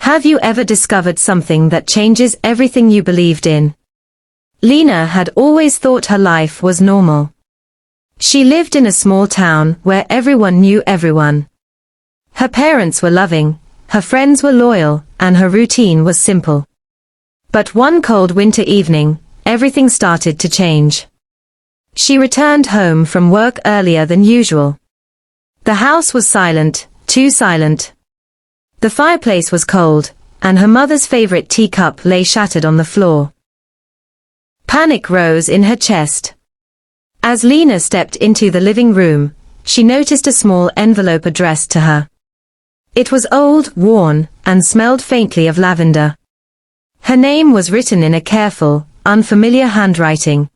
Have you ever discovered something that changes everything you believed in? Lena had always thought her life was normal. She lived in a small town where everyone knew everyone. Her parents were loving, her friends were loyal, and her routine was simple. But one cold winter evening, everything started to change. She returned home from work earlier than usual. The house was silent, too silent. The fireplace was cold, and her mother's favorite teacup lay shattered on the floor. Panic rose in her chest. As Lena stepped into the living room, she noticed a small envelope addressed to her. It was old, worn, and smelled faintly of lavender. Her name was written in a careful, unfamiliar handwriting.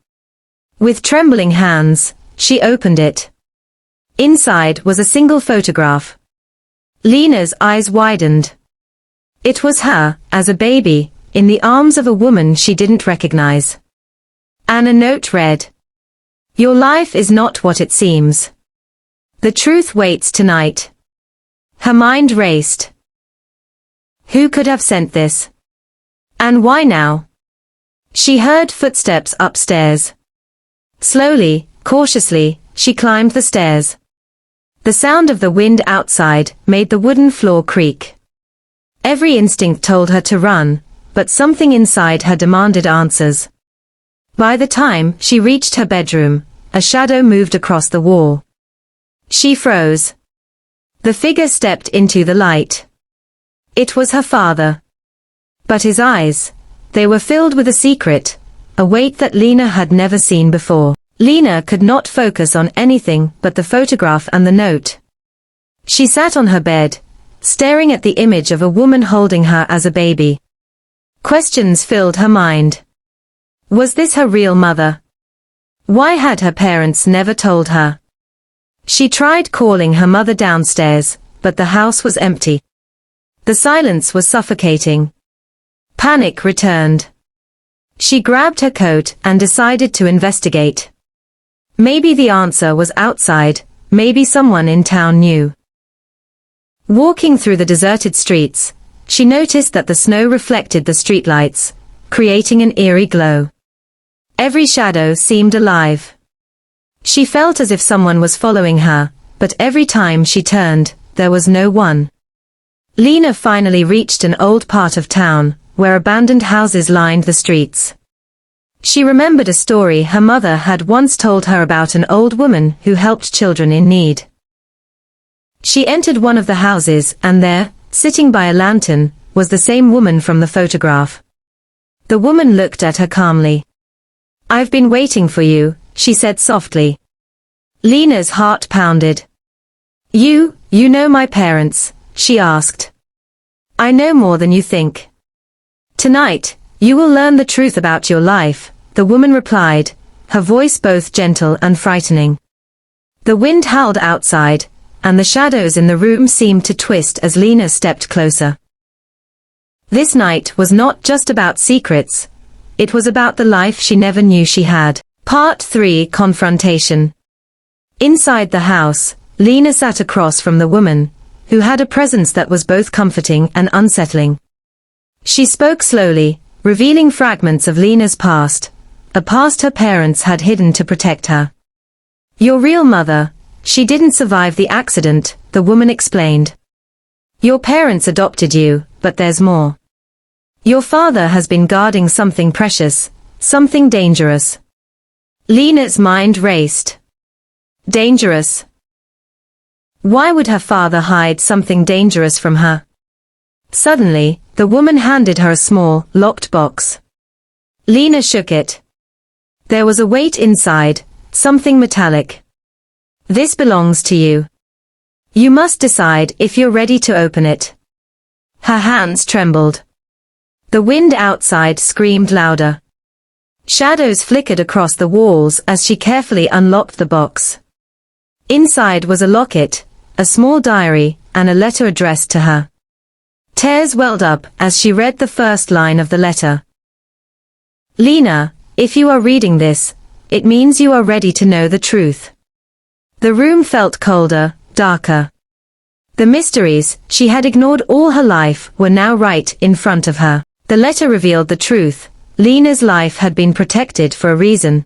With trembling hands, she opened it. Inside was a single photograph. Lena's eyes widened. It was her, as a baby, in the arms of a woman she didn't recognize. And a note read, "Your life is not what it seems. The truth waits tonight." Her mind raced. Who could have sent this? And why now? She heard footsteps upstairs. Slowly, cautiously, she climbed the stairs. The sound of the wind outside made the wooden floor creak. Every instinct told her to run, but something inside her demanded answers. By the time she reached her bedroom, a shadow moved across the wall. She froze. The figure stepped into the light. It was her father. But his eyes, they were filled with a secret, a weight that Lena had never seen before. Lena could not focus on anything but the photograph and the note. She sat on her bed, staring at the image of a woman holding her as a baby. Questions filled her mind. Was this her real mother? Why had her parents never told her? She tried calling her mother downstairs, but the house was empty. The silence was suffocating. Panic returned. She grabbed her coat and decided to investigate. Maybe the answer was outside, maybe someone in town knew. Walking through the deserted streets, she noticed that the snow reflected the streetlights, creating an eerie glow. Every shadow seemed alive. She felt as if someone was following her, but every time she turned, there was no one. Lena finally reached an old part of town, where abandoned houses lined the streets. She remembered a story her mother had once told her about an old woman who helped children in need. She entered one of the houses, and there, sitting by a lantern, was the same woman from the photograph. The woman looked at her calmly. "I've been waiting for you," she said softly. Lena's heart pounded. You know my parents?" she asked. "I know more than you think. Tonight, you will learn the truth about your life," the woman replied, her voice both gentle and frightening. The wind howled outside, and the shadows in the room seemed to twist as Lena stepped closer. This night was not just about secrets, it was about the life she never knew she had. Part 3: Confrontation. Inside the house, Lena sat across from the woman, who had a presence that was both comforting and unsettling. She spoke slowly, revealing fragments of Lena's past, a past her parents had hidden to protect her. "Your real mother, she didn't survive the accident," the woman explained. "Your parents adopted you, but there's more. Your father has been guarding something precious, something dangerous." Lena's mind raced. Dangerous. Why would her father hide something dangerous from her? Suddenly, the woman handed her a small, locked box. Lena shook it. There was a weight inside, something metallic. "This belongs to you. You must decide if you're ready to open it." Her hands trembled. The wind outside screamed louder. Shadows flickered across the walls as she carefully unlocked the box. Inside was a locket, a small diary, and a letter addressed to her. Tears welled up as she read the first line of the letter. "Lena, if you are reading this, it means you are ready to know the truth." The room felt colder, darker. The mysteries she had ignored all her life were now right in front of her. The letter revealed the truth. Lena's life had been protected for a reason.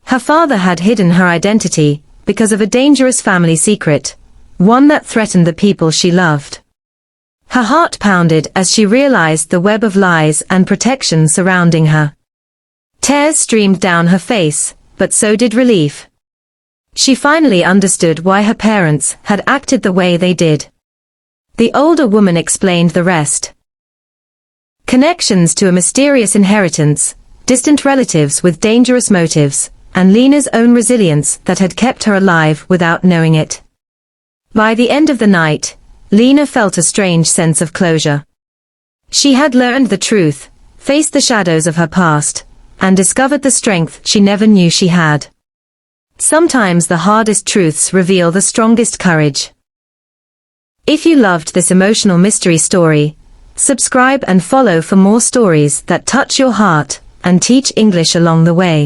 Her father had hidden her identity because of a dangerous family secret, one that threatened the people she loved. Her heart pounded as she realized the web of lies and protection surrounding her. Tears streamed down her face, but so did relief. She finally understood why her parents had acted the way they did. The older woman explained the rest. Connections to a mysterious inheritance, distant relatives with dangerous motives, and Lena's own resilience that had kept her alive without knowing it. By the end of the night, Lena felt a strange sense of closure. She had learned the truth, faced the shadows of her past, and discovered the strength she never knew she had. Sometimes the hardest truths reveal the strongest courage. If you loved this emotional mystery story, subscribe and follow for more stories that touch your heart and teach English along the way.